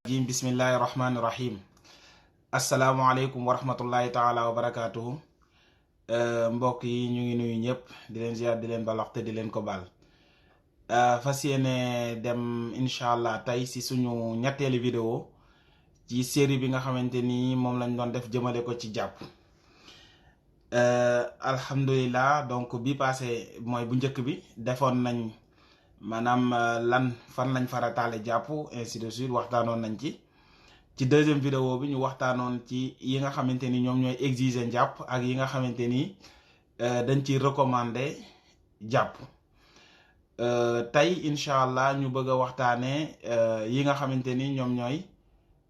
jim bismillahi rahmani rahim asalaamualeykum wa rahmatullahi taala wa barakatuhu mbokk yi ñu ngi nuyu ñëpp di leen ziar di leen balax te di leen ko baal fas yéene dem incha allah tey si suñu ñetteelu vidéo ci série bi nga xamante ni moom lañ doon def jëmale ko ci jàpp. Alhamdulillah, donc bi passé mooy bu njëkk bi defoon nañ maanaam fan lañ farataale jàpp ainsi de suite waxtaanoon nañ ci deuxième vidéo bi ñu waxtaanoon ci yi nga xamante ni ñoom ñooy exiger njàpp ak yi nga xamante ni dañ ci recommander jàpp. Tey incha allah ñu bëgg a waxtaanee yi nga xamante ni ñoom ñooy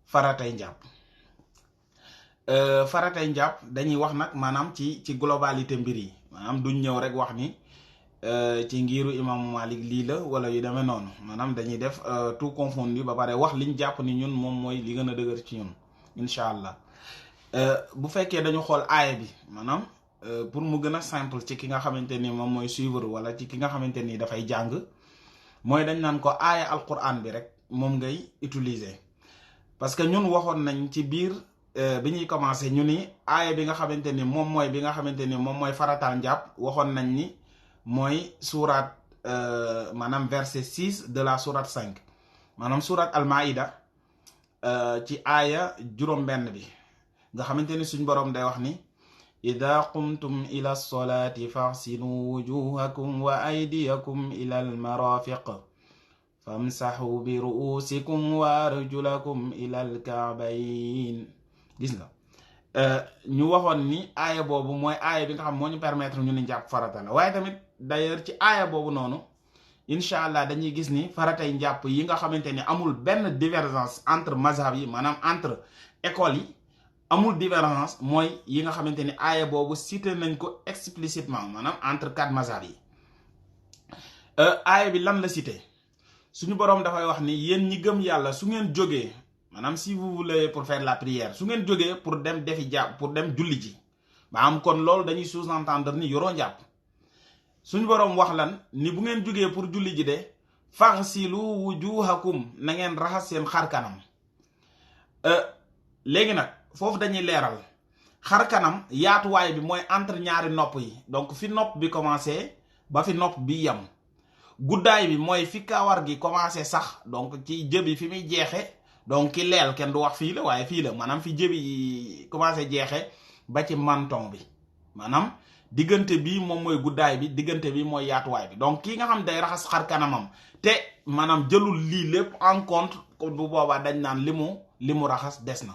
faratay njàpp. Faratay njàpp dañuy wax nag maanaam ci globalité mbir yi maanaam duñ ñëw rek wax ni ci ngiru imam Malik lii la wala yu demee noonu maanaam dañuy def tout confondu ba pare wax liñ jàpp ni ñun moom mooy li gën a dëgër ci ñun incha allah. Bu fekkee dañu xool aaya bi maanaam pour mu gën a simple ci ki nga xamante ni moom mooy suivre wala ci ki nga xamante ni dafay jàng mooy dañ naan ko aaya alquran bi rek moom ngay utiliser parce que ñun waxoon nañ ci biir bi ñuy commencé ñu ni aaya bi nga xamante ni moom mooy bi nga xamante ni moom mooy farataal njàpp waxoon nañ ni mooy surat maanaam verset 6 de la surat 5 maanaam surat al-Maïda ci aaya juróom-benn bi nga xamante ni suñ boroom day wax ni ida qumtum ila lsolati faxsilu wujuhakum wa aydiyakum ila almarafiq famsaxu bi ruusikum wa arjulakum ila alkaabayn gis nga ñu waxoon ni aaya boobu mooy aaya bi nga xam moo ñu permettre ñu ni njàpp farata la waaye tamit d'ailleurs ci aaya boobu noonu incha allah dañuy gis ni faratay njàpp yi nga xamante ni amul benn divergence entre mazhab yi maanaam entre écoles yi amul divergence mooy yi nga xamante ni aaya boobu cité nañ ko explicitement maanaam entre quatre mazhab yi. Aaya bi lan la cité suñu boroom dafay wax ni yéen ñi gëm yàlla su ngeen jógee maanaam si vous voulez pour faire la prière su ngeen jógee pour dem defi jàpp pour dem julli ji maanaam kon loolu dañuy sous-entendre ni yoroo njàpp suñu boroom wax lan ni bu ngeen jógee pour julli ji de faghsilu wujuhakum na ngeen raxas seen xar kanam. Léegi nag foofu dañuy leeral xar kanam yaatuwaay bi mooy entre ñaari nopp yi donc fi nopp bi commencé ba fi nopp bi yem guddaay bi mooy fi kawar gi commencé sax donc ci jëbi fi muy jeexe donc ki leel kenn du wax fii la waaye fii la maanaam fi jëbi yi commencé jeexe ba ci menton bi maanaam diggante bi moom mooy guddaay bi diggante bi mooy yaatuwaay bi donc kii nga xam day raxas xar kanamam te maanaam jëlul lii lépp en compte bu boobaa dañ naan li mu raxas des na.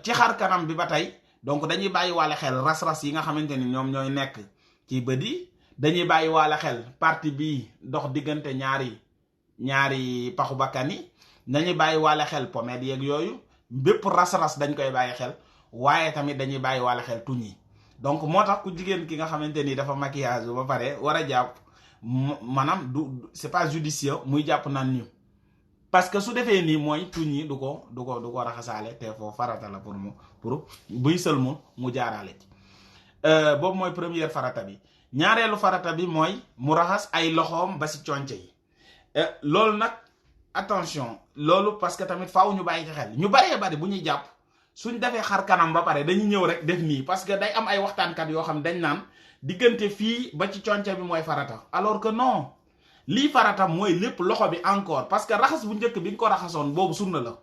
Ci xar kanam bi ba tey donc dañuy bàyyi waale xel ras-ras yi nga xamante ni ñoom ñooy nekk ci bët yi dañuy bàyyi waale xel partie bii dox diggante ñaari paxu bakkan yi dañuy bàyyi waale xel pommettes yeeg yooyu bépp ras-ras dañ koy bàyyi xel waaye tamit dañuy bàyyi waale xel tuñ yi donc moo tax ku jigéen ki nga xamante ni dafa maquillage ba pare war a jàpp maanaam du c'est pas judicieux muy jàpp naan ñu parce que su defee nii mooy tuñ yi du ko raxasaale te foofu farata la pour buy sëlmu mu jaaraale ci boobu mooy première farata bi. ñaareelu farata bi mooy mu raxas ay loxoom ba si conce yi loolu nag attention loolu parce que tamit faaw ñu bàyyi ci xel ñu baree bari bu ñuy jàpp suñ defee xar kanam ba pare dañuy ñëw rek def nii parce que day am ay waxtaankat yoo xam dañ naan diggante fii ba ci conce bi mooy farata alors que non. lii farata mooy lépp loxo bi encore parce que raxas bu njëkk bi nga ko raxasoon boobu sunna la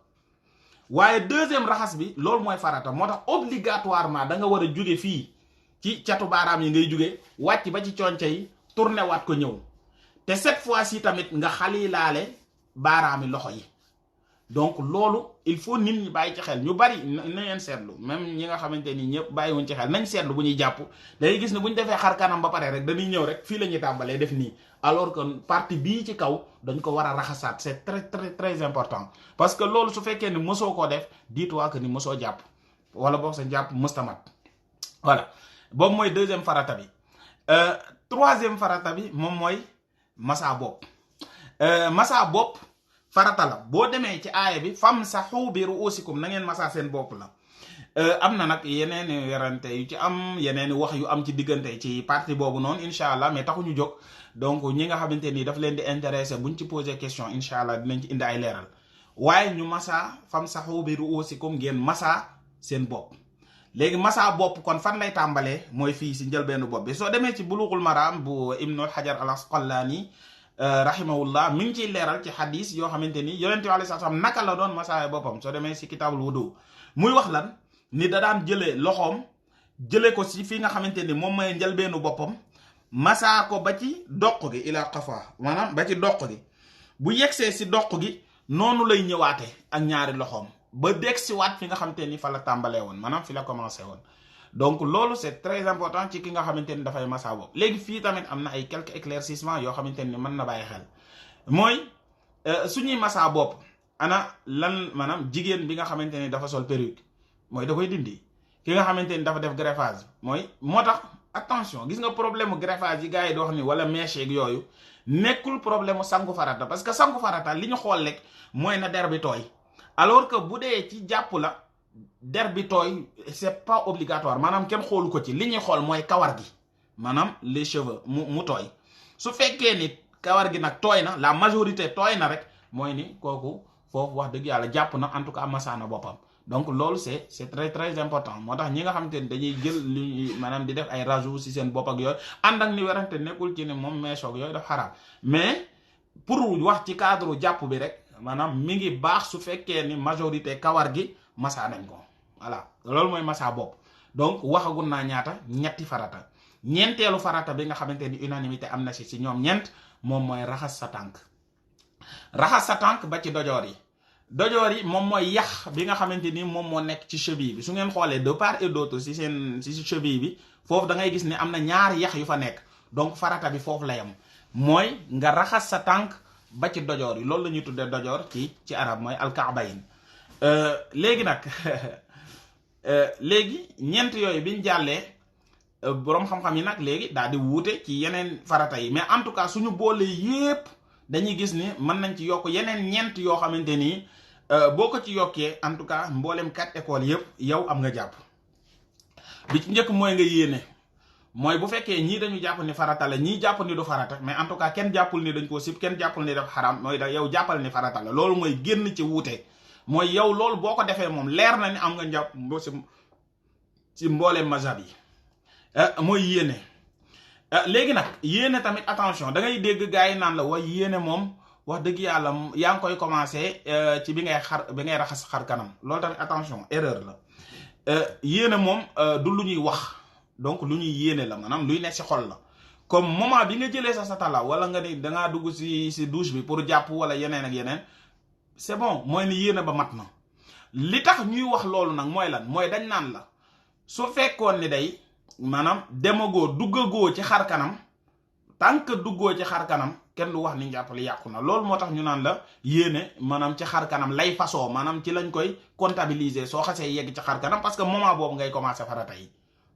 waaye deuxième raxas bi loolu mooy farata moo tax obligatoirement da nga war a jóge fii ci catu baaraam yi ngay jóge wàcc ba ci conce yi tourné waat ko ñëw te cette fois-ci tamit nga xalilaale baaraami loxo yi donc loolu il faut nit ñi bàyyi ci xel ñu bari na ngeen seetlu même ñi nga xamante ni ñëpp bàyyiwuñ ci xel nañ seetlu bu ñuy jàpp day gis ne bu ñu defee xar kanam ba pare rek dañuy ñëw rek fii la ñuy tàmbalee def nii alors que partie bii ci kaw dañ ko war a raxasaat c'est très très très important parce que loolu su fekkee ni mësoo koo def dis-toi que ni mësoo jàpp wala boog sa jàpp mëstamat voilà boobu mooy deuxième farata bi. Troisième farata bi moom mooy masa bopp farata la boo demee ci aaya bi famsahu bi ruusikum na ngeen masa seen bopp la. Am na nag yeneen werante yu ci am yeneen wax yu am ci diggante ci partie boobu noonu incha allah mais taxuñu jóg donc ñi nga xamante ni daf leen di intéressé buñ ci posé question incha allah dinañ ci indi ay leeral waaye ñu masa famsahu bi ru'usikum ngeen masa seen bopp. léegi masa bopp kon fan lay tàmbalee mooy fii si njëlbeenu bopp bi soo demee ci bulughul maram bu ibnul hajar al asqalani rahimahullah mi ngi ciy leeral ci xadis yoo xamante ni yonent bi alayhi salaam naka la doon masaay boppam. soo demee si kitaabul wudu muy wax lan ni da daan jëlee loxoom jëlee ko si fi nga xamante ni moom mooy njëlbeenu boppam masaa ko ba ci doq gi ila qafa maanaam ba ci doq gi bu yegsee si doq gi noonu lay ñëwaate ak ñaari loxoom ba deg si waat fi nga xamante ni fa la tàmbalee woon maanaam fi la commencé woon. donc loolu c'est très important ci ki nga xamante ni dafay masaa bopp. léegi fii tamit am na ay quelques éclaircissements yoo xamante ni mën na bàyyi xel mooy suñuy masaa bopp ana lan maanaam jigéen bi nga xamante ni dafa sol perruque mooy da koy dindi. ki nga xamante ni dafa def greffage mooy moo tax attention gis nga problème mu greffage yi gars yi di wax ni wala mèche yeeg yooyu nekkul problème mu sangu farata parce que sangu farata li ñu xool rek mooy na der bi tooy alors que bu dee ci jàpp la der bi tooy c'est pas obligatoire maanaam kenn xoolu ko ci li ñuy xool mooy kawar gi maanaam les cheveux mu tooy su fekkee ni kawar gi nag tooy na la majorité tooy na rek mooy ni kooku foofu wax dëgg yàlla jàpp na en tout cas masaana boppam. donc loolu c'est très très important moo tax ñi nga xamante ni dañuy jël li maanaam di def ay rajout si seen bopp ak yooyu ànd ak ni werante nekkul ci ne moom meesoog yooyu daf xaraam mais pour wax ci cadre jàpp bi rek maanaam mi ngi baax su fekkee ni majorité kawar gi masa nañ ko voilà loolu mooy masa bopp. donc waxagul naa ñaata ñetti farata ñeenteelu farata bi nga xamante ni unanimité am na si ñoom ñeent moom mooy raxas sa tànk ba ci dojoor yi. dojoor yi moom mooy yax bi nga xamante ni moom moo nekk ci cheville bi su ngeen xoolee de part et d'autre si cheville bi foofu da ngay gis ne am na ñaari yax yu fa nekk donc farata bi foofu la yam mooy nga raxas sa tànk ba ci dojoor yi loolu la ñuy tuddee dojoor ci arab mooy alkaabayin. léegi nag léegi ñeent yooyu biñ jàllee boroom xam-xam yi nag léegi daal di wuute ci yeneen farata yi mais en tout cas suñu boolee yépp dañuy gis ni mën nañ ci yokk yeneen ñeent yoo xamante ni boo ko ci yokkee en tout cas mboolem 4 écoles yëpp yow am nga jàpp. bi ci njëkk mooy nga yéene mooy bu fekkee ñii dañu jàpp ni farata la ñii jàpp ni du farata mais en tout cas kenn jàppul ni dañ koo sib kenn jàppul ni daf xaram mooy da yow jàppal ni farata la loolu mooy génn ci wuute mooy yow loolu boo ko defee moom leer na ni am nga njàpp ci mboolem mazhab yi mooy yéene. léegi nag yéene tamit attention da ngay dégg gars yi naan la way yéene moom wax dëgg yàlla yaa ngi koy commencé ci bi ngay raxas xar kanam loolu tamit attention erreur la. yéene moom du lu ñuy wax donc lu ñuy yéene la maanaam luy nekk ci xol la comme moment bi nga jëlee sa satala wala nga ni dangaa dugg si douche bi pour jàpp wala yeneen ak yeneen c'est bon mooy ni yéene ba mat na. li tax ñuy wax loolu nag mooy lan mooy dañ naan la su fekkoon ni day maanaam demagoo duggagoo ci xar kanam tant que duggoo ci xar kanam kenn du wax ni njàppali yàqu na loolu moo tax ñu naan la yéene maanaam ci xar kanam lay fasoo maanaam ci lañ koy comptabiliser soo xasee yegg ci xar kanam parce que moment boobu ngay commencer farata yi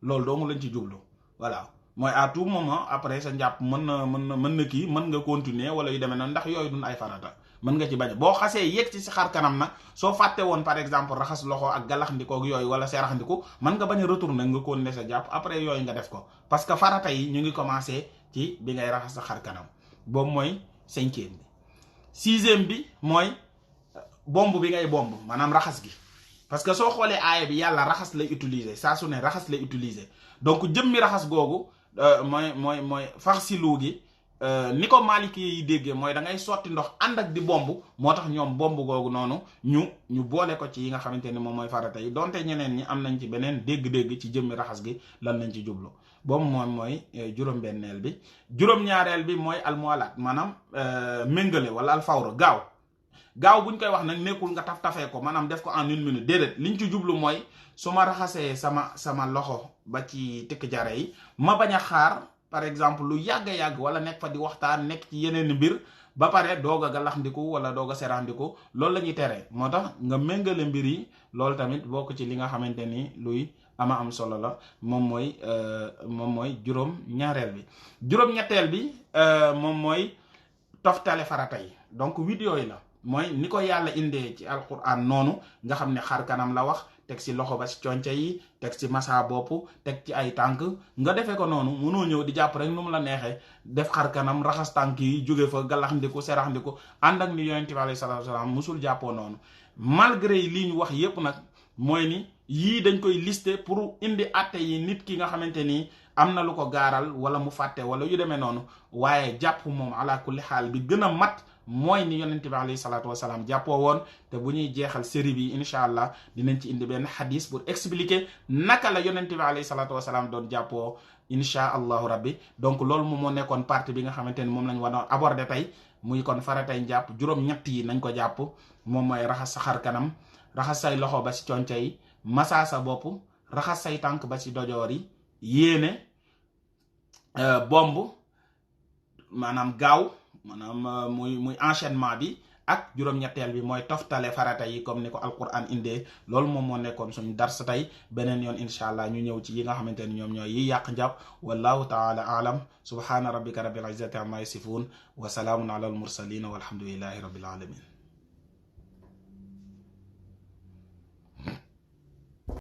loolu doomu lañ ci jublu voilà mooy à tout moment après sa njàpp mën na kii mën nga continuer wala yu demee noonu ndax yooyu duñ ay farata mën nga ci bañ boo xasee yegg ci si xar kanam nag soo fàtte woon par exemple raxas loxo ak galaxndikook yooyu wala seeraxndiku mën nga bañ a retourner nga continuer sa jàpp après yooyu nga def ko parce que farata yi ñu ngi commencer ci bi ngay raxas sa xar kanam boobu mooy 5e bi 6e bi mooy bomb bi ngay bomb maanaam raxas gi parce que soo xoolee aaya bi yàlla raxas lay utiliser saa su ne raxas lay utiliser donc jëmmi raxas googu mooy farsilu gi ni ko Maliki yi déggee mooy da ngay sotti ndox ànd ak di bomb moo tax ñoom bomb googu noonu ñu boole ko ci yi nga xamante ni moom mooy farata yi donte ñeneen ñi am nañ ci beneen dégg-dégg ci jëmmi raxas gi lan lañ ci jublu boobu moom mooy juróom-benneel bi. juróom-ñaareel bi mooy almuwalaat maanaam méngale wala alfawra gaaw buñ koy wax nag nekkul nga tafee ko maanaam def ko en 1 minute déedéet liñ ci jublu mooy su ma raxasee sama loxo ba ci tikk jare yi ma bañ a xaar par exemple lu yàgg wala nekk fa di waxtaan nekk ci yeneen mbir ba pare doog a galaxndiku wala doog a seraxndiku loolu la ñuy tere moo tax nga méngale mbir yi loolu tamit bokk ci li nga xamante ni luy ama am solo la moom mooy juróom-ñaareel bi. juróom-ñetteel bi moom mooy toftale farata yi donc 8 yooyu la mooy ni ko yàlla indee ci alquran noonu nga xam ne xar kanam la wax teg ci loxo ba ci conce yi teg ci massa bopp teg ci ay tànk nga defee ko noonu mënoo ñëw di jàpp rek nu mu la neexee def xar kanam raxas tànk yi jóge fa galax ndiku serax ndiku ànd ak ni yonent bi alayhi salaatu wasalaam musul jàppoo noonu malgré lii ñu wax yépp nag mooy ni yii dañ koy lister pour indi atte yi nit ki nga xamante ni am na lu ko gaaral wala mu fàtte wala yu demee noonu waaye jàpp moom ala kulli xaal bi gën a mat mooy ni yonent bi alayhi salaatu wasalaam jàppoo woon te bu ñuy jeexal série bi incha allah dinañ ci indi benn xadis pour expliquer naka la yonent bi alayhi salaatu wasalaam doon jàppoo incha allahu rabbi donc loolu moom moo nekkoon partie bi nga xamante ni moom lañ war a aborder tey muy kon faratay njàpp juróom-ñett yi nañ ko jàpp moom mooy raxas sa xar kanam raxas say loxo ba ci conce yi massa sa bopp raxas say tànk ba ci dojoor yi yéene bomb maanaam gaaw maanaam muy enchaînement bi ak juróom-ñetteel bi mooy toftale farata yi comme ni ko alquran indee loolu moom moo nekkoon suñu dars tey beneen yoon incha allah ñu ñëw ci yi nga xamante ni ñoom ñooy yi yàq njàpp wallahu taala alam subhana rabbika rabbil izzati amma yasifun wa salaamun ala al mursalin walhamdulillahi rabbil alamin